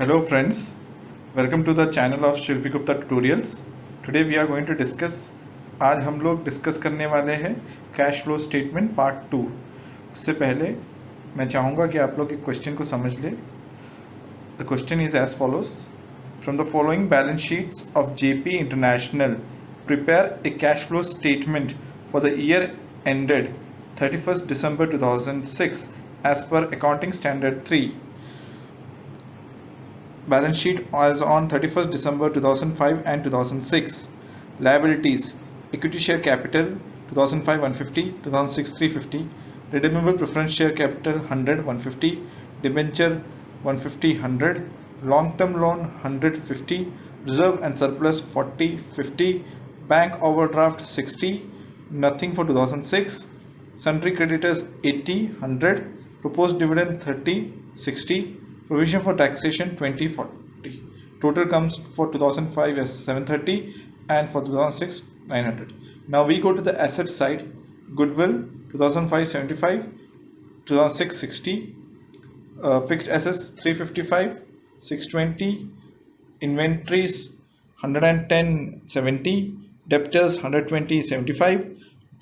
Hello friends, welcome to the channel of Shilpi Gupta tutorials. Today we are going to discuss, आज हम लोग discuss करने वाले हैं कैश फ्लो स्टेटमेंट पार्ट 2। उससे पहले मैं चाहूँगा कि आप लोग एक क्वेश्चन को समझ लें। The question is as follows, from the following balance sheets of JP international prepare a cash flow statement for the year ended 31st December 2006 as per accounting standard 3. Balance sheet as on 31st December 2005 and 2006. Liabilities: equity share capital 2005 150, 2006 350, redeemable preference share capital 100 150, debenture 150 100, long term loan 150, reserve and surplus 40 50, bank overdraft 60, nothing for 2006, sundry creditors 80 100, proposed dividend 30 60, provision for taxation 20 40. Total comes for 2005 as 730 and for 2006 900. Now we go to the asset side. Goodwill 2005 75, 2006 60, fixed assets 355 620, inventories 110 70, debtors 120 75,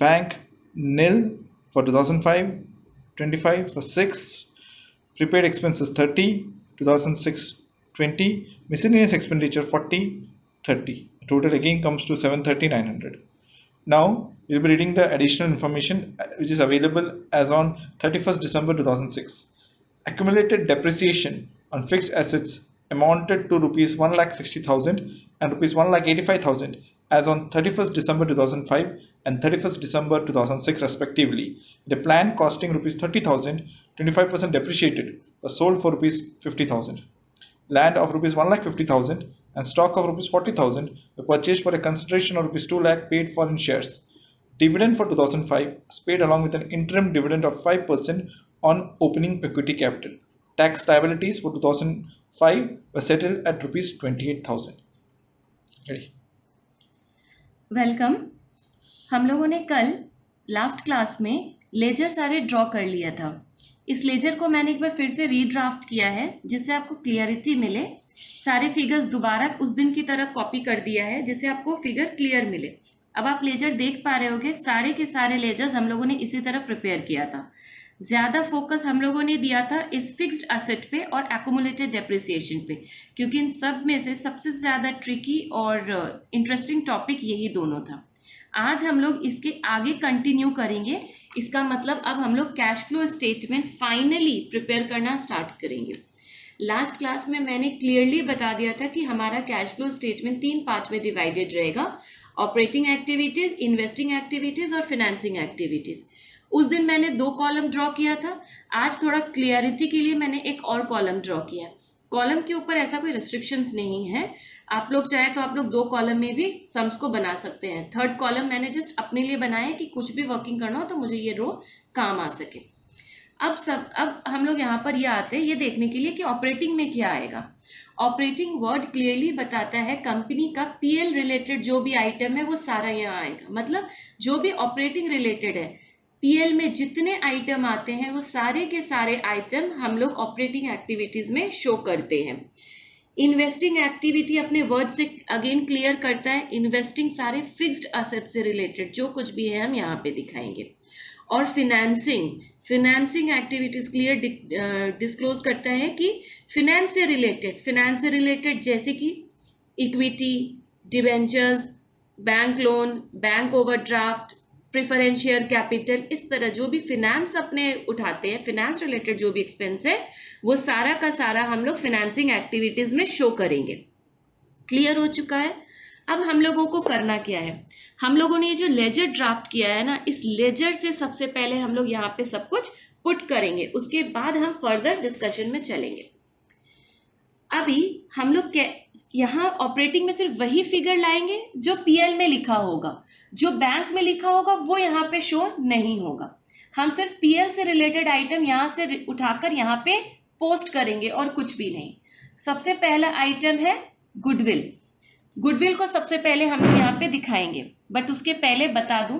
bank nil for 2005, 25 for 6, prepaid expenses 30, 2006 20, miscellaneous expenditure 40 30. Total again comes to 730 900. Now we'll be reading the additional information which is available as on 31st December 2006. Accumulated depreciation on fixed assets amounted to rupees 1,60,000 and rupees 1,85,000 as on 31st December 2005 and 31st December 2006 respectively. The plan costing rupees 30,000, 25% depreciated, was sold for rupees 50,000. Land of rupees 1,50,000 and stock of rupees 40,000 were purchased for a consideration of rupees 2 lakh paid for in shares. Dividend for 2005 was paid along with an interim dividend of 5% on opening equity capital. Tax liabilities for 2005 were settled at rupees 28,000. Ready? Welcome. हम लोगों ने कल last class में laser सारे draw कर लिया था। इस लेजर को मैंने एक बार फिर से रीड्राफ्ट किया है जिससे आपको क्लियरिटी मिले। सारे फिगर्स दोबारा उस दिन की तरह कॉपी कर दिया है जिससे आपको फिगर क्लियर मिले। अब आप लेजर देख पा रहे होंगे, सारे के सारे लेजर्स हम लोगों ने इसी तरह प्रिपेयर किया था। ज़्यादा फोकस हम लोगों ने दिया था इस फिक्स्ड एसेट पे और एक्यूमुलेटेड डेप्रिसिएशन पे, क्योंकि इन सब में से सबसे ज़्यादा ट्रिकी और इंटरेस्टिंग टॉपिक यही दोनों था। आज हम लोग इसके आगे कंटिन्यू करेंगे। इसका मतलब अब हम लोग cash flow statement finally prepare करना स्टार्ट करेंगे। लास्ट क्लास में मैंने क्लियरली बता दिया था कि हमारा कैश फ्लो स्टेटमेंट 3 पार्ट में डिवाइडेड रहेगा: ऑपरेटिंग एक्टिविटीज़, इन्वेस्टिंग एक्टिविटीज़ और फिनेंसिंग एक्टिविटीज़। उस दिन मैंने 2 कॉलम ड्रॉ किया था। आज थोड़ा क्लियरिटी के लिए मैंने एक और कॉलम ड्रॉ किया है। कॉलम के ऊपर ऐसा कोई रिस्ट्रिक्शंस नहीं है, आप लोग चाहे तो आप लोग 2 कॉलम में भी सम्स को बना सकते हैं। 3rd कॉलम मैंने जस्ट अपने लिए बनाया है कि कुछ भी वर्किंग करना हो तो मुझे ये रो काम आ सके। अब हम लोग यहाँ पर ये आते हैं ये देखने के लिए कि ऑपरेटिंग में क्या आएगा। ऑपरेटिंग वर्ड क्लियरली बताता है कंपनी का पीएल रिलेटेड जो भी आइटम है वो सारा यहाँ आएगा। मतलब जो भी ऑपरेटिंग रिलेटेड है, पीएल में जितने आइटम आते हैं वो सारे के सारे आइटम हम लोग ऑपरेटिंग एक्टिविटीज में शो करते हैं। इन्वेस्टिंग एक्टिविटी अपने वर्ड से अगेन क्लियर करता है, इन्वेस्टिंग सारे फिक्स्ड एसेट से रिलेटेड जो कुछ भी है हम यहाँ पे दिखाएंगे। और फिनेंसिंग एक्टिविटीज क्लियर डिस्क्लोज करता है कि फिनेंस से रिलेटेड जैसे कि equity, debentures, bank loan, bank overdraft, preference share capital, इस तरह जो भी फिनेंस अपने उठाते हैं, फिनेंस रिलेटेड जो भी एक्सपेंस है वो सारा का सारा हम लोग फिनेंसिंग एक्टिविटीज में शो करेंगे। क्लियर हो चुका है? अब हम लोगों को करना क्या है, हम लोगों ने ये जो लेजर ड्राफ्ट किया है ना, इस लेजर से सबसे पहले हम लोग यहाँ पे सब कुछ पुट करेंगे, उसके बाद हम फर्दर डिस्कशन में चलेंगे। अभी हम लोग यहाँ ऑपरेटिंग में सिर्फ वही फिगर लाएंगे जो पीएल में लिखा होगा, जो बैंक में लिखा होगा वो यहाँ पे शो नहीं होगा। हम सिर्फ पीएल से रिलेटेड आइटम यहाँ से उठाकर यहाँ पे पोस्ट करेंगे और कुछ भी नहीं। सबसे पहला आइटम है गुडविल। गुडविल को सबसे पहले हम लोग यहाँ पे दिखाएंगे, बट उसके पहले बता दूं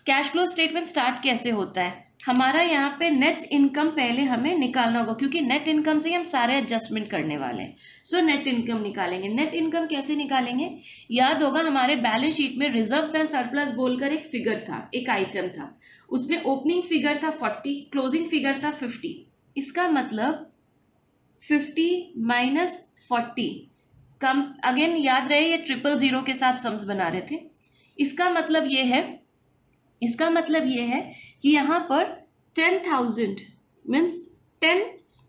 कैश फ्लो स्टेटमेंट स्टार्ट कैसे होता है। हमारा यहाँ पे नेट इनकम पहले हमें निकालना होगा, क्योंकि नेट इनकम से ही हम सारे एडजस्टमेंट करने वाले हैं। सो नेट इनकम निकालेंगे। नेट इनकम कैसे निकालेंगे? याद होगा हमारे बैलेंस शीट में रिजर्व्स एंड सरप्लस बोलकर एक फिगर था, एक आइटम था, उसमें ओपनिंग फिगर था 40, क्लोजिंग फिगर था 50। इसका मतलब 50 माइनस 40 कम, अगेन याद रहे ये 000 के साथ सम्स बना रहे थे। इसका मतलब ये है कि यहाँ पर 10,000 मीन्स 10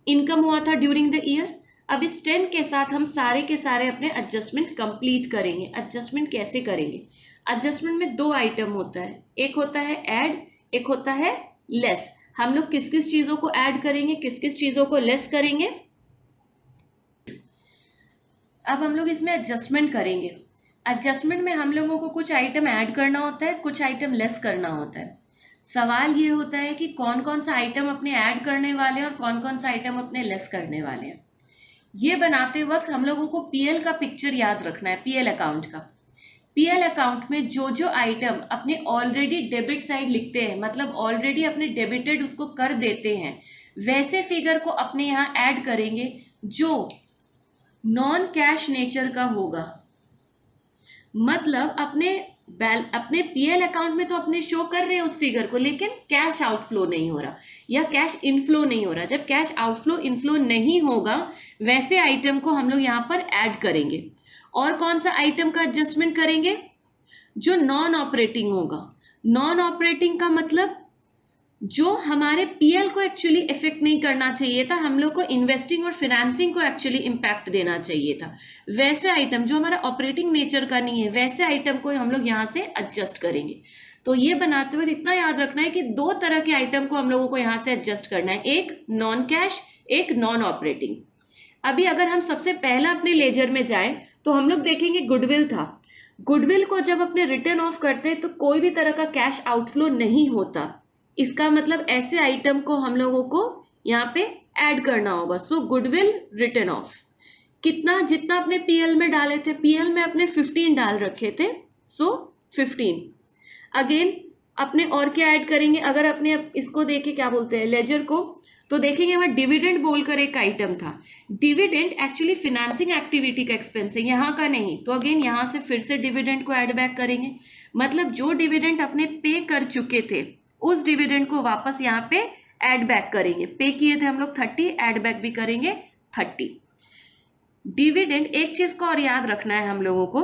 इनकम हुआ था ड्यूरिंग द ईयर। अब इस 10 के साथ हम सारे के सारे अपने एडजस्टमेंट कंप्लीट करेंगे। एडजस्टमेंट कैसे करेंगे? एडजस्टमेंट में दो आइटम होता है, एक होता है ऐड, एक होता है लेस। हम लोग किस किस चीज़ों को ऐड करेंगे, किस किस चीज़ों को लेस करेंगे? अब हम लोग इसमें एडजस्टमेंट करेंगे। एडजस्टमेंट में हम लोगों को कुछ आइटम ऐड करना होता है, कुछ आइटम लेस करना होता है। सवाल ये होता है कि कौन कौन सा आइटम अपने ऐड करने वाले हैं और कौन कौन सा आइटम अपने लेस करने वाले हैं। ये बनाते वक्त हम लोगों को पीएल का पिक्चर याद रखना है, पीएल अकाउंट का। पीएल अकाउंट में जो जो आइटम अपने ऑलरेडी डेबिट साइड लिखते हैं, मतलब ऑलरेडी अपने डेबिटेड उसको कर देते हैं, वैसे फिगर को अपने यहाँ ऐड करेंगे जो नॉन कैश नेचर का होगा। मतलब अपने पीएल अकाउंट में तो अपने शो कर रहे हैं उस फिगर को, लेकिन कैश आउटफ्लो नहीं हो रहा या कैश इनफ्लो नहीं हो रहा। जब कैश आउटफ्लो इनफ्लो नहीं होगा वैसे आइटम को हम लोग यहाँ पर ऐड करेंगे। और कौन सा आइटम का एडजस्टमेंट करेंगे? जो नॉन ऑपरेटिंग होगा। नॉन ऑपरेटिंग का मतलब जो हमारे पीएल को एक्चुअली इफेक्ट नहीं करना चाहिए था, हम लोग को इन्वेस्टिंग और फिनेंसिंग को एक्चुअली इम्पैक्ट देना चाहिए था, वैसे आइटम जो हमारा ऑपरेटिंग नेचर का नहीं है, वैसे आइटम को हम लोग यहाँ से एडजस्ट करेंगे। तो ये बनाते हुए इतना याद रखना है कि दो तरह के आइटम को हम लोगों को यहाँ से एडजस्ट करना है, एक नॉन कैश, एक नॉन ऑपरेटिंग। अभी अगर हम सबसे पहला अपने लेजर में जाए तो हम लोग देखेंगे गुडविल था। गुडविल को जब अपने रिटर्न ऑफ करते हैं तो कोई भी तरह का कैश आउटफ्लो नहीं होता। इसका मतलब ऐसे आइटम को हम लोगों को यहाँ पे ऐड करना होगा। सो गुडविल रिटर्न ऑफ कितना, जितना अपने पीएल में डाले थे, पीएल में अपने 15 डाल रखे थे, सो 15। अगेन अपने और क्या ऐड करेंगे? अगर अपने इसको देखे क्या बोलते हैं लेजर को, तो देखेंगे वहाँ डिविडेंड बोलकर एक आइटम था। डिविडेंड एक्चुअली फिनेंसिंग एक्टिविटी का एक्सपेंस है, यहाँ का नहीं। तो अगेन यहाँ से फिर से डिविडेंड को ऐड बैक करेंगे। मतलब जो डिविडेंड अपने पे कर चुके थे उस डिविडेंड को वापस यहाँ पे ऐड बैक करेंगे। पे किए थे हम लोग 30, ऐड बैक भी करेंगे 30। डिविडेंड, एक चीज को और याद रखना है हम लोगों को,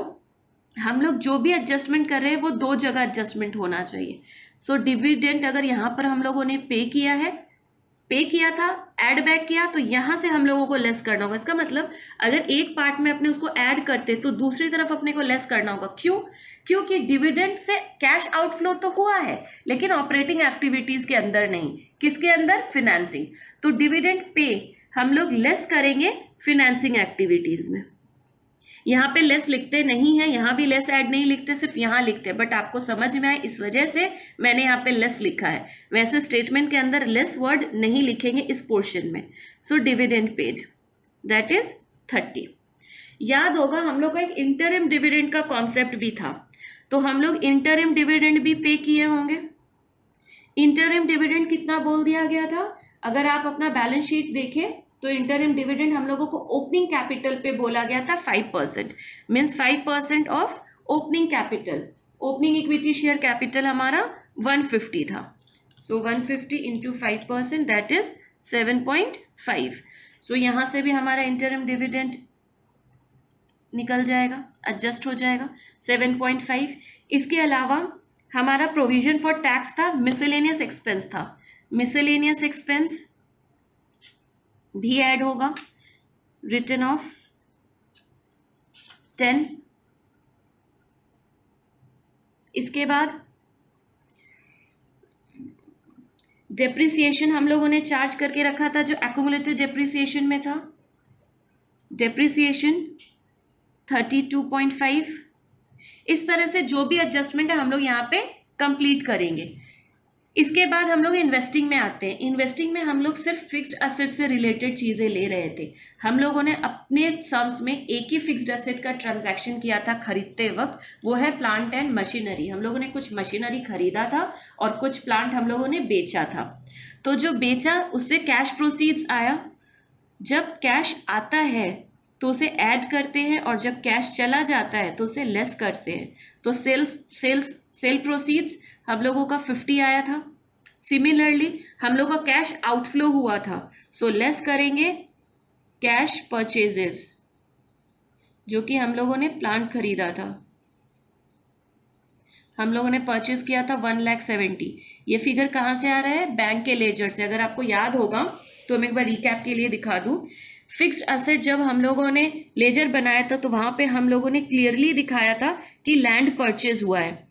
हम लोग जो भी एडजस्टमेंट कर रहे हैं वो दो जगह एडजस्टमेंट होना चाहिए। सो डिविडेंड अगर यहाँ पर हम लोगों ने पे किया था, ऐड बैक किया, तो यहाँ से हम लोगों को लेस करना होगा। इसका मतलब अगर एक पार्ट में अपने उसको ऐड करते तो दूसरी तरफ अपने को लेस करना होगा। क्यों? क्योंकि डिविडेंड से कैश आउटफ्लो तो हुआ है लेकिन ऑपरेटिंग एक्टिविटीज के अंदर नहीं। किसके अंदर? फिनेंसिंग। तो डिविडेंड पे हम लोग लेस करेंगे फिनेंसिंग एक्टिविटीज में। यहाँ पे लेस लिखते नहीं है, यहाँ भी लेस ऐड नहीं लिखते, सिर्फ यहाँ लिखते हैं, बट आपको समझ में आए इस वजह से मैंने यहाँ पे लेस लिखा है। वैसे स्टेटमेंट के अंदर लेस वर्ड नहीं लिखेंगे इस पोर्शन में। So dividend paid that is 30। याद होगा हम लोग का एक इंटरिम डिविडेंड का कॉन्सेप्ट भी था, तो हम लोग इंटरिम डिविडेंड भी पे किए होंगे। इंटरिम डिविडेंड कितना बोल दिया गया था? अगर आप अपना बैलेंस शीट देखें तो इंटरिम डिविडेंड हम लोगों को ओपनिंग कैपिटल पे बोला गया था 5%, means 5% of opening capital. Opening equity share capital हमारा 150 था, सो 150 इंटू 5% दैट इज 7.5। सो यहाँ से भी हमारा इंटरिम डिविडेंड निकल जाएगा, एडजस्ट हो जाएगा 7.5। इसके अलावा हमारा प्रोविजन फॉर टैक्स था, मिसलेनियस एक्सपेंस था, मिसलेनियस एक्सपेंस भी ऐड होगा। Return of 10। इसके बाद डेप्रिसिएशन हम लोगों ने चार्ज करके रखा था जो एक्यूमुलेटेड डेप्रिसिएशन में था, डेप्रिसिएशन 32.5। इस तरह से जो भी एडजस्टमेंट है हम लोग यहाँ पे कंप्लीट करेंगे। इसके बाद हम लोग इन्वेस्टिंग में आते हैं। इन्वेस्टिंग में हम लोग सिर्फ फिक्स्ड एसेट से रिलेटेड चीज़ें ले रहे थे। हम लोगों ने अपने सम्स में एक ही फिक्स्ड एसेट का ट्रांजैक्शन किया था खरीदते वक्त, वो है प्लांट एंड मशीनरी। हम लोगों ने कुछ मशीनरी खरीदा था और कुछ प्लांट हम लोगों ने बेचा था। तो जो बेचा उससे कैश प्रोसीड्स आया। जब कैश आता है तो उसे ऐड करते हैं और जब कैश चला जाता है तो उसे लेस करते हैं। तो सेल प्रोसीड्स हम लोगों का 50 आया था। सिमिलरली हम लोग का कैश आउटफ्लो हुआ था, सो लेस करेंगे कैश परचेजेस, जो कि हम लोगों ने प्लांट खरीदा था। हम लोगों ने परचेज किया था 1,70,000। ये फिगर कहाँ से आ रहा है? बैंक के लेजर से। अगर आपको याद होगा तो मैं एक बार रिकैप के लिए दिखा दूं। फिक्स्ड एसेट जब हम लोगों ने लेजर बनाया था तो वहां पे हम लोगों ने क्लियरली दिखाया था कि लैंड परचेज हुआ है।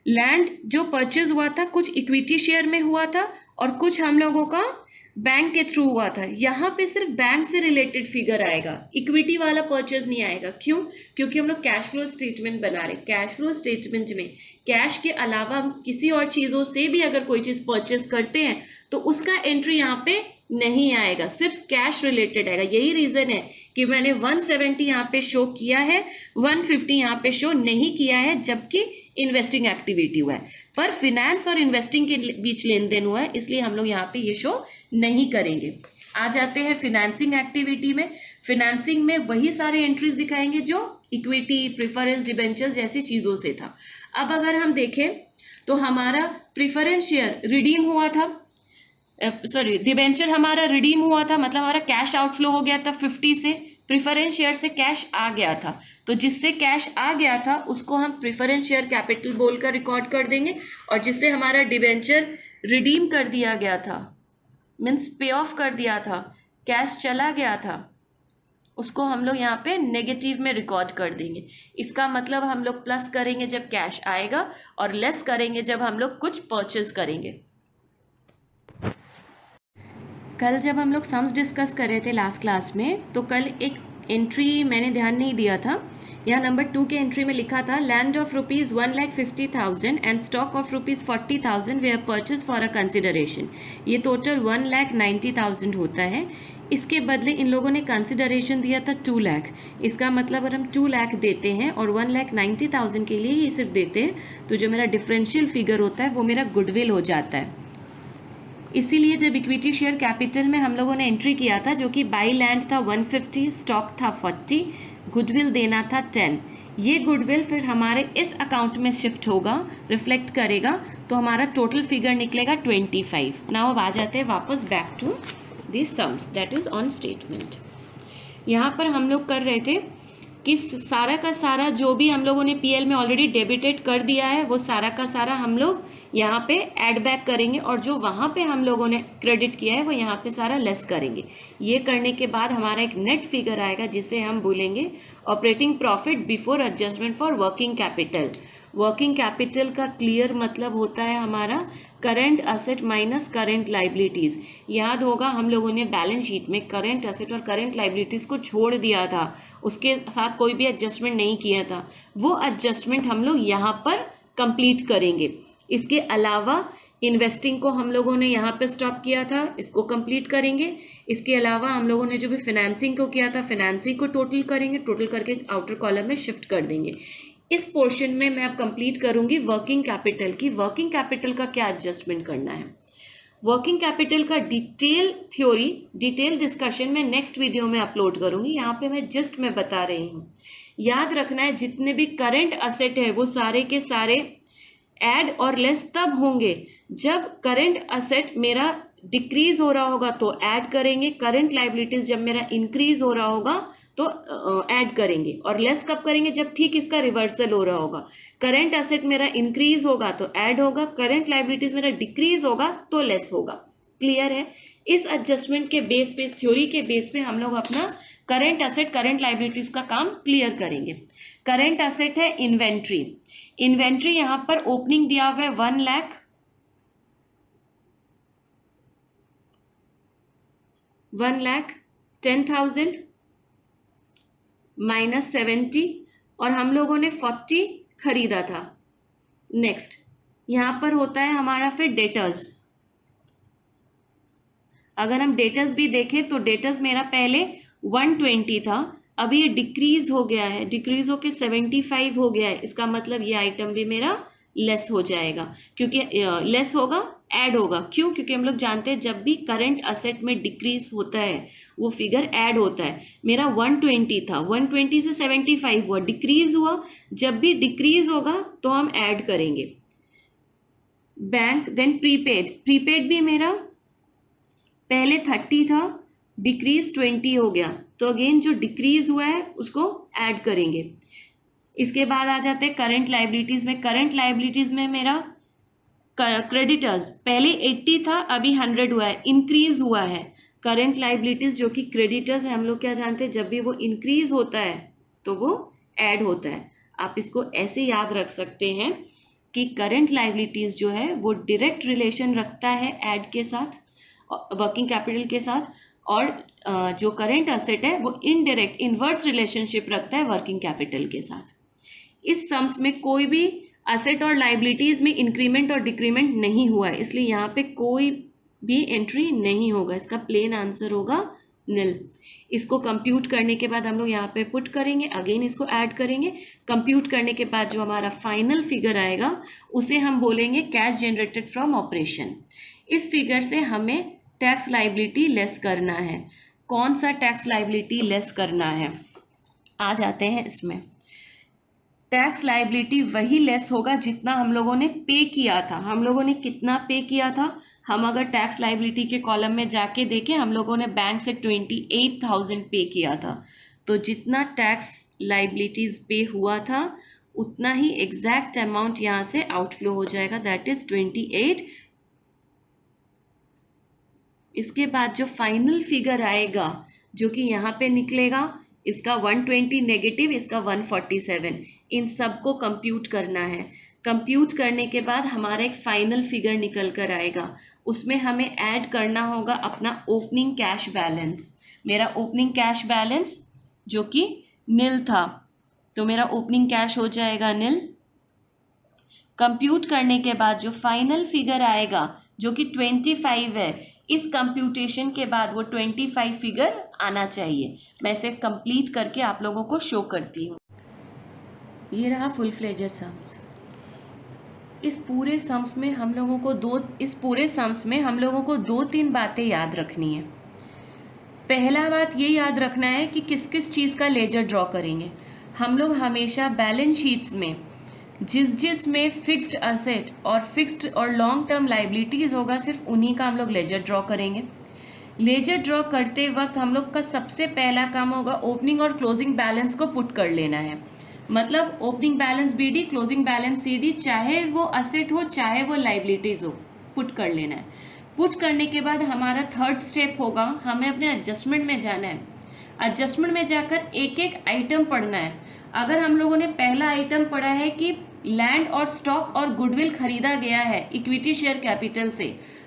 लैंड जो परचेज हुआ था कुछ इक्विटी शेयर में हुआ था और कुछ हम लोगों का बैंक के थ्रू हुआ था। यहाँ पे सिर्फ बैंक से रिलेटेड फिगर आएगा, इक्विटी वाला परचेज नहीं आएगा। क्यों? क्योंकि हम लोग कैश फ्लो स्टेटमेंट बना रहे। कैश फ्लो स्टेटमेंट में कैश के अलावा हम किसी और चीज़ों से भी अगर कोई चीज़ परचेज करते हैं तो उसका एंट्री यहाँ पे नहीं आएगा, सिर्फ कैश रिलेटेड आएगा। यही रीजन है कि मैंने 170 यहाँ पे शो किया है, 150 यहाँ पे शो नहीं किया है, जबकि इन्वेस्टिंग एक्टिविटी हुआ है। पर फिनेंस और इन्वेस्टिंग के बीच लेन देन हुआ है, इसलिए हम लोग यहाँ पे ये शो नहीं करेंगे। आ जाते हैं फिनेंसिंग एक्टिविटी में। फिनेंसिंग में वही सारे एंट्रीज दिखाएंगे जो इक्विटी, प्रिफरेंस, डिबेंचर्स जैसी चीजों से था। अब अगर हम देखें तो हमारा प्रिफरेंस शेयर रिडीम हुआ था, डिबेंचर हमारा रिडीम हुआ था, मतलब हमारा कैश आउटफ्लो हो गया था 50 से, प्रिफरेंस शेयर से कैश आ गया था। तो जिससे कैश आ गया था उसको हम प्रिफरेंस शेयर कैपिटल बोलकर रिकॉर्ड कर देंगे, और जिससे हमारा डिबेंचर रिडीम कर दिया गया था, मीन्स पे ऑफ कर दिया था, कैश चला गया था, उसको हम लोग यहाँ पे नेगेटिव में रिकॉर्ड कर देंगे। इसका मतलब हम लोग प्लस करेंगे जब कैश आएगा और लेस करेंगे जब हम लोग कुछ परचेज करेंगे। कल जब हम लोग सम्स डिस्कस कर रहे थे लास्ट क्लास में, तो कल एक एंट्री मैंने ध्यान नहीं दिया था। यहाँ नंबर 2 के एंट्री में लिखा था land of rupees 1,50,000 and stock of rupees 40,000 way purchase for a consideration. ये टोटल 1,90,000 होता है। इसके बदले इन लोगों ने कंसिडरेशन दिया था 2 लाख। इसका मतलब अगर हम 2 लाख देते हैं और 1,90,000 के लिए ही सिर्फ देते हैं तो जो मेरा डिफरेंशियल फिगर होता है वो मेरा गुडविल हो जाता है। इसीलिए जब इक्विटी शेयर कैपिटल में हम लोगों ने एंट्री किया था, जो कि बाई लैंड था 150, स्टॉक था 40, गुडविल देना था 10, ये गुडविल फिर हमारे इस अकाउंट में शिफ्ट होगा, रिफ्लेक्ट करेगा, तो हमारा टोटल फिगर निकलेगा 25। नाउ अब आ जाते हैं वापस back to the sums that is on statement. यहाँ पर हम लोग कर रहे थे कि सारा का सारा जो भी हम लोगों ने पीएल में ऑलरेडी डेबिटेड कर दिया है वो सारा का सारा हम लोग यहाँ पे ऐड बैक करेंगे, और जो वहाँ पे हम लोगों ने क्रेडिट किया है वो यहाँ पे सारा लेस करेंगे। ये करने के बाद हमारा एक नेट फिगर आएगा जिसे हम बोलेंगे operating profit before adjustment for working capital. Working capital का क्लियर मतलब होता है हमारा current asset minus current liabilities. याद होगा हम लोगों ने बैलेंस शीट में करंट असेट और करंट लाइबिलिटीज को छोड़ दिया था, उसके साथ कोई भी एडजस्टमेंट नहीं किया था। वो एडजस्टमेंट हम लोग यहाँ पर कंप्लीट करेंगे। इसके अलावा इन्वेस्टिंग को हम लोगों ने यहाँ पे स्टॉप किया था, इसको कंप्लीट करेंगे। इसके अलावा हम लोगों ने जो भी फाइनेंसिंग को किया था, फाइनेंसिंग को टोटल करेंगे, टोटल करके आउटर कॉलम में शिफ्ट कर देंगे। इस पोर्शन में मैं अब कंप्लीट करूंगी वर्किंग कैपिटल की। वर्किंग कैपिटल का क्या एडजस्टमेंट करना है, वर्किंग कैपिटल का डिटेल थ्योरी, डिटेल डिस्कशन में नेक्स्ट वीडियो में अपलोड करूंगी। यहाँ पे मैं जस्ट मैं बता रही हूँ। याद रखना है जितने भी करंट असेट है वो सारे के सारे ऐड और लेस तब होंगे जब करंट असेट मेरा डिक्रीज हो रहा होगा तो ऐड करेंगे, करंट लाइबिलिटीज जब मेरा इंक्रीज हो रहा होगा तो ऐड करेंगे, और लेस कब करेंगे जब ठीक इसका रिवर्सल हो रहा होगा। करंट असेट मेरा इंक्रीज होगा तो ऐड होगा, करंट लाइबिलिटीज मेरा डिक्रीज होगा तो लेस होगा। क्लियर है? इस एडजस्टमेंट के बेस पे, इस थ्योरी के बेस पे हम लोग अपना करंट असेट करंट लाइबिलिटीज का काम क्लियर करेंगे। करंट असेट है इन्वेंट्री। इन्वेंट्री यहाँ पर ओपनिंग दिया हुआ है 1,10,000 -70, और हम लोगों ने 40 खरीदा था। नेक्स्ट यहाँ पर होता है हमारा फिर डेटर्स। अगर हम डेटर्स भी देखें तो डेटर्स मेरा पहले 120 था, अभी ये डिक्रीज हो गया है, डिक्रीज होके 75 हो गया है। इसका मतलब ये आइटम भी मेरा लेस हो जाएगा, क्योंकि लेस होगा, ऐड होगा। क्यों? क्योंकि हम लोग जानते हैं जब भी करंट असेट में डिक्रीज होता है वो फिगर ऐड होता है। मेरा 120 था, 120 से 75 हुआ, डिक्रीज हुआ। जब भी डिक्रीज होगा तो हम ऐड करेंगे। बैंक, देन प्रीपेड, प्रीपेड भी मेरा पहले 30 था, डिक्रीज 20 हो गया, तो अगेन जो डिक्रीज हुआ है उसको ऐड करेंगे। इसके बाद आ जाते हैं करंट लाइबिलिटीज में। करंट लाइबिलिटीज में मेरा क्रेडिटर्स पहले 80 था, अभी 100 हुआ है, इंक्रीज हुआ है। करंट लाइबिलिटीज जो कि क्रेडिटर्स है, हम लोग क्या जानते हैं, जब भी वो इंक्रीज होता है तो वो ऐड होता है। आप इसको ऐसे याद रख सकते हैं कि करंट लाइबिलिटीज जो है वो डायरेक्ट रिलेशन रखता है ऐड के साथ, वर्किंग कैपिटल के साथ, और जो करंट असेट है वो इनडायरेक्ट इनवर्स रिलेशनशिप रखता है वर्किंग कैपिटल के साथ। इस सम्स में कोई भी असेट और लाइबिलिटीज में इंक्रीमेंट और डिक्रीमेंट नहीं हुआ है, इसलिए यहाँ पे कोई भी एंट्री नहीं होगा। इसका प्लेन आंसर होगा निल। इसको कंप्यूट करने के बाद हम लोग यहाँ पे पुट करेंगे, अगेन इसको ऐड करेंगे। कंप्यूट करने के बाद जो हमारा फाइनल फिगर आएगा उसे हम बोलेंगे कैश जनरेटेड फ्रॉम ऑपरेशन। इस फिगर से हमें टैक्स लाइबिलिटी लेस करना है। कौन सा टैक्स लाइबिलिटी लेस करना है, आ जाते हैं इसमें। टैक्स लाइबिलिटी वही लेस होगा जितना हम लोगों ने पे किया था। हम लोगों ने कितना पे किया था, हम अगर टैक्स लाइबिलिटी के कॉलम में जाके देखें, हम लोगों ने बैंक से 28,000 पे किया था, तो जितना टैक्स लाइबिलिटीज पे हुआ था उतना ही एग्जैक्ट अमाउंट यहाँ से आउटफ्लो हो जाएगा, दैट इज 28। इसके बाद जो फाइनल फिगर आएगा जो कि यहाँ पे निकलेगा, इसका 120 नेगेटिव, इसका 147, इन सबको कंप्यूट करना है। कंप्यूट करने के बाद हमारा एक फाइनल फिगर निकल कर आएगा, उसमें हमें ऐड करना होगा अपना ओपनिंग कैश बैलेंस। मेरा ओपनिंग कैश बैलेंस जो कि निल था, तो मेरा ओपनिंग कैश हो जाएगा निल। कंप्यूट करने के बाद जो फाइनल फिगर आएगा जो कि 25 है, इस कंप्यूटेशन के बाद वो 25 फिगर आना चाहिए। मैं इसे कंप्लीट करके आप लोगों को शो करती हूँ। ये रहा फुल फ्लेजेड सम्स। इस पूरे सम्स में हम लोगों को दो तीन बातें याद रखनी है। पहला बात ये याद रखना है कि किस किस चीज़ का लेजर ड्रॉ करेंगे। हम लोग हमेशा बैलेंस शीट्स में जिस में फिक्स्ड असेट और फिक्स्ड और लॉन्ग टर्म लाइबिलिटीज़ होगा, सिर्फ उन्हीं का हम लोग लेजर ड्रॉ करेंगे। लेजर ड्रॉ करते वक्त हम लोग का सबसे पहला काम होगा ओपनिंग और क्लोजिंग बैलेंस को पुट कर लेना है। मतलब opening balance BD, closing balance CD, चाहे वो असेट हो चाहे वो लाइबिलिटीज़ हो, पुट कर लेना है। पुट करने के बाद हमारा थर्ड स्टेप होगा, हमें अपने एडजस्टमेंट में जाना है। एडजस्टमेंट में जाकर एक एक आइटम पढ़ना है। अगर हम लोगों ने पहला आइटम पढ़ा है कि लैंड और स्टॉक और गुडविल खरीदा गया है इक्विटी शेयर कैपिटल से,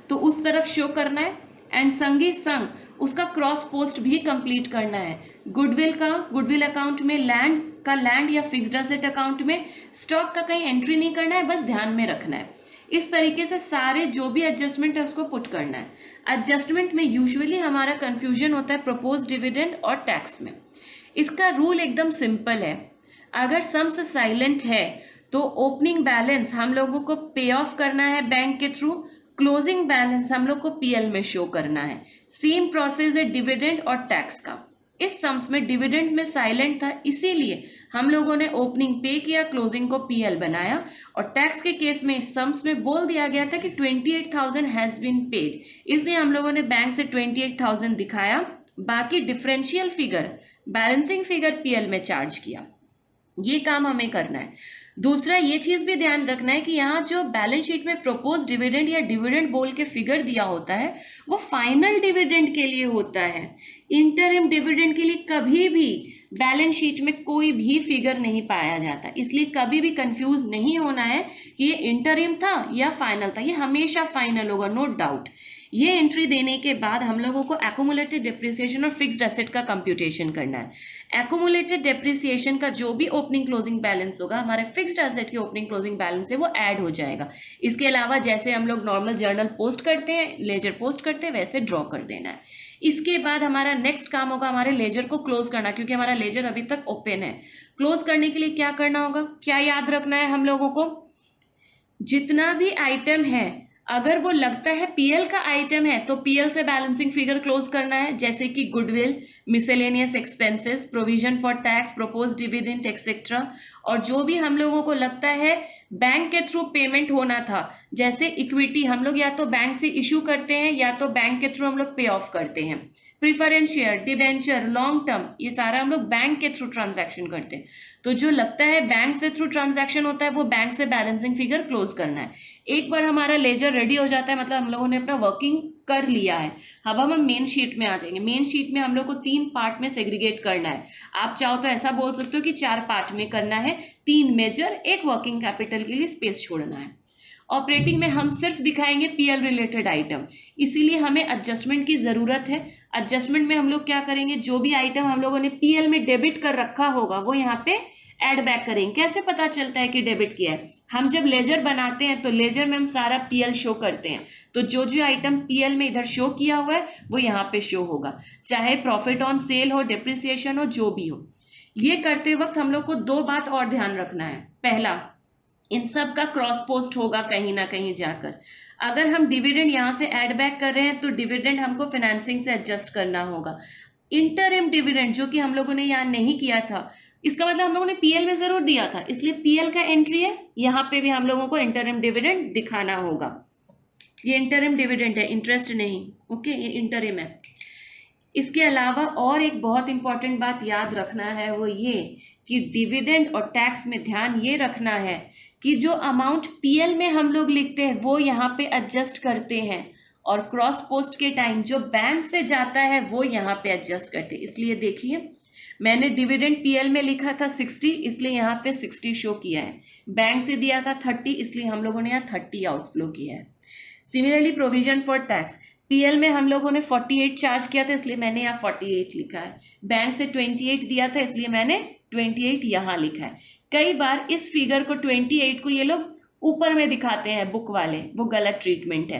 तो उस तरफ शो करना है। एंड संगी संग उसका क्रॉस पोस्ट भी कंप्लीट करना है। गुडविल अकाउंट में, लैंड या फिक्स्ड एसेट अकाउंट में, स्टॉक का कहीं एंट्री नहीं करना है, बस ध्यान में रखना है। इस तरीके से सारे जो भी एडजस्टमेंट है उसको पुट करना है। एडजस्टमेंट में यूजुअली हमारा कंफ्यूजन होता है प्रपोज डिविडेंड और टैक्स में। इसका रूल एकदम सिंपल है, अगर सम्स साइलेंट है तो ओपनिंग बैलेंस हम लोगों को पे ऑफ करना है बैंक के थ्रू, क्लोजिंग बैलेंस हम लोग को PL में शो करना है। सेम प्रोसेस है डिविडेंड और टैक्स का। इस सम्स में डिविडेंड में साइलेंट था, इसीलिए हम लोगों ने ओपनिंग पे किया, क्लोजिंग को PL बनाया। और टैक्स के केस में इस सम्स में बोल दिया गया था कि 28,000 हैज बीन पेड, इसलिए हम लोगों ने बैंक से 28,000 दिखाया, बाकी differential figure, balancing figure PL में चार्ज किया। ये काम हमें करना है। दूसरा ये चीज भी ध्यान रखना है कि यहाँ जो बैलेंस शीट में प्रपोज डिविडेंड या डिविडेंड बोल के फिगर दिया होता है वो फाइनल डिविडेंड के लिए होता है। इंटरिम डिविडेंड के लिए कभी भी बैलेंस शीट में कोई भी फिगर नहीं पाया जाता, इसलिए कभी भी कंफ्यूज नहीं होना है कि ये इंटरिम था या फाइनल था, ये हमेशा फाइनल होगा, नो डाउट। ये एंट्री देने के बाद हम लोगों को एक्यूमुलेटेड डेप्रिसिएशन और फिक्स्ड एसेट का कंप्यूटेशन करना है। एक्यूमुलेटेड डेप्रिसिएशन का जो भी ओपनिंग क्लोजिंग बैलेंस होगा हमारे फिक्स्ड एसेट के ओपनिंग क्लोजिंग बैलेंस से वो ऐड हो जाएगा। इसके अलावा जैसे हम लोग नॉर्मल जर्नल पोस्ट करते हैं, लेजर पोस्ट करते हैं, वैसे ड्रॉ कर देना है। इसके बाद हमारा नेक्स्ट काम होगा हमारे लेजर को क्लोज करना, क्योंकि हमारा लेजर अभी तक ओपन है। क्लोज करने के लिए क्या करना होगा, क्या याद रखना है हम लोगों को, जितना भी आइटम है अगर वो लगता है पीएल का आइटम है तो पीएल से बैलेंसिंग फिगर क्लोज करना है, जैसे कि goodwill, miscellaneous expenses, provision for tax, propose dividend etcetera. और जो भी हम लोगों को लगता है बैंक के थ्रू पेमेंट होना था, जैसे इक्विटी हम लोग या तो बैंक से इशू करते हैं या तो बैंक के थ्रू हम लोग पे ऑफ करते हैं। Preference share, debenture, long term, ये सारा हम लोग बैंक के थ्रू ट्रांजैक्शन करते हैं। तो जो लगता है बैंक से थ्रू ट्रांजैक्शन होता है वो बैंक से बैलेंसिंग फिगर क्लोज करना है। एक बार हमारा लेजर रेडी हो जाता है, मतलब हम लोगों ने अपना वर्किंग कर लिया है, अब हम मेन शीट में आ जाएंगे। मेन शीट में हम लोग को 3 पार्ट में सेग्रीगेट करना है। आप चाहो तो ऐसा बोल सकते हो कि 4 पार्ट में करना है, 3 मेजर, 1 वर्किंग कैपिटल के लिए स्पेस छोड़ना है। ऑपरेटिंग में हम सिर्फ दिखाएंगे पीएल रिलेटेड आइटम, इसीलिए हमें एडजस्टमेंट की जरूरत है। एडजस्टमेंट में हम लोग क्या करेंगे, जो भी आइटम हम लोगों ने पीएल में डेबिट कर रखा होगा वो यहाँ पे ऐड बैक करेंगे। कैसे पता चलता है कि डेबिट किया है, हम जब लेजर बनाते हैं तो लेजर में हम सारा पीएल शो करते हैं, तो जो जो आइटम पीएल में इधर शो किया हुआ है वो यहाँ पे शो होगा, चाहे प्रॉफिट ऑन सेल हो, डिप्रिसिएशन हो, जो भी हो। ये करते वक्त हम लोग को 2 बात और ध्यान रखना है। पहला, इन सब का क्रॉस पोस्ट होगा कहीं ना कहीं जाकर। अगर हम डिविडेंड यहाँ से ऐड बैक कर रहे हैं तो डिविडेंड हमको फाइनेंसिंग से एडजस्ट करना होगा। इंटरिम डिविडेंड जो कि हम लोगों ने यहाँ नहीं किया था, इसका मतलब हम लोगों ने पीएल में जरूर दिया था, इसलिए पीएल का एंट्री है, यहाँ पे भी हम लोगों को इंटरिम डिविडेंड दिखाना होगा। ये इंटरिम डिविडेंड है, इंटरेस्ट नहीं, ओके, ये इंटरिम है। इसके अलावा और एक बहुत इंपॉर्टेंट बात याद रखना है, वो ये कि डिविडेंड और टैक्स में ध्यान ये रखना है कि जो अमाउंट पीएल में हम लोग लिखते हैं वो यहाँ पे एडजस्ट करते हैं, और क्रॉस पोस्ट के टाइम जो बैंक से जाता है वो यहाँ पे एडजस्ट करते हैं। इसलिए देखिए, मैंने डिविडेंड पीएल में लिखा था 60, इसलिए यहाँ पे 60 शो किया है। बैंक से दिया था 30, इसलिए हम लोगों ने यहाँ 30 आउटफ्लो किया है। Similarly provision for tax, PL में हम लोगों ने 48 चार्ज किया था, इसलिए मैंने यहाँ 48 लिखा है। बैंक से 28 दिया था, इसलिए मैंने 28 यहाँ लिखा है। कई बार इस फिगर को 28 को ये लोग ऊपर में दिखाते हैं बुक वाले, वो गलत ट्रीटमेंट है।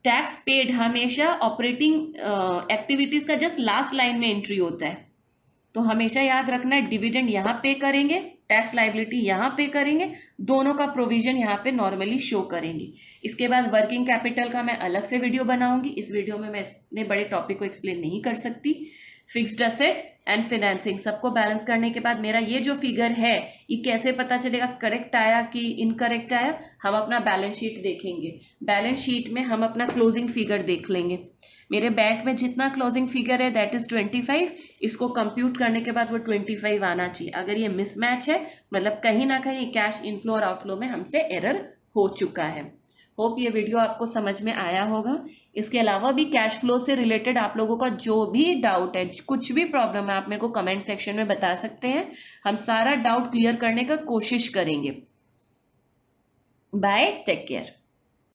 टैक्स पेड हमेशा ऑपरेटिंग एक्टिविटीज का जस्ट लास्ट लाइन में एंट्री होता है, तो हमेशा याद रखना है डिविडेंड यहाँ पे करेंगे, टैक्स लाइबिलिटी यहाँ पे करेंगे, दोनों का प्रोविजन यहाँ पे नॉर्मली शो करेंगे। इसके बाद वर्किंग कैपिटल का मैं अलग से वीडियो बनाऊंगी, इस वीडियो में मैं इतने बड़े टॉपिक को एक्सप्लेन नहीं कर सकती। फिक्स्ड एसेट एंड फाइनेंसिंग सबको बैलेंस करने के बाद मेरा ये जो फिगर है ये कैसे पता चलेगा करेक्ट आया कि इनकरेक्ट आया, हम अपना बैलेंस शीट देखेंगे। बैलेंस शीट में हम अपना क्लोजिंग फिगर देख लेंगे। मेरे बैंक में जितना क्लोजिंग फिगर है दैट इज 25, इसको कंप्यूट करने के बाद वो 25 आना चाहिए। अगर ये मिसमैच है मतलब कहीं ना कहीं कैश इनफ्लो और आउटफ्लो में हमसे एरर हो चुका है। होप ये वीडियो आपको समझ में आया होगा। इसके अलावा भी कैश फ्लो से रिलेटेड आप लोगों का जो भी डाउट है, कुछ भी प्रॉब्लम है, आप मेरे को कमेंट सेक्शन में बता सकते हैं, हम सारा डाउट क्लियर करने का कोशिश करेंगे। Bye, take care.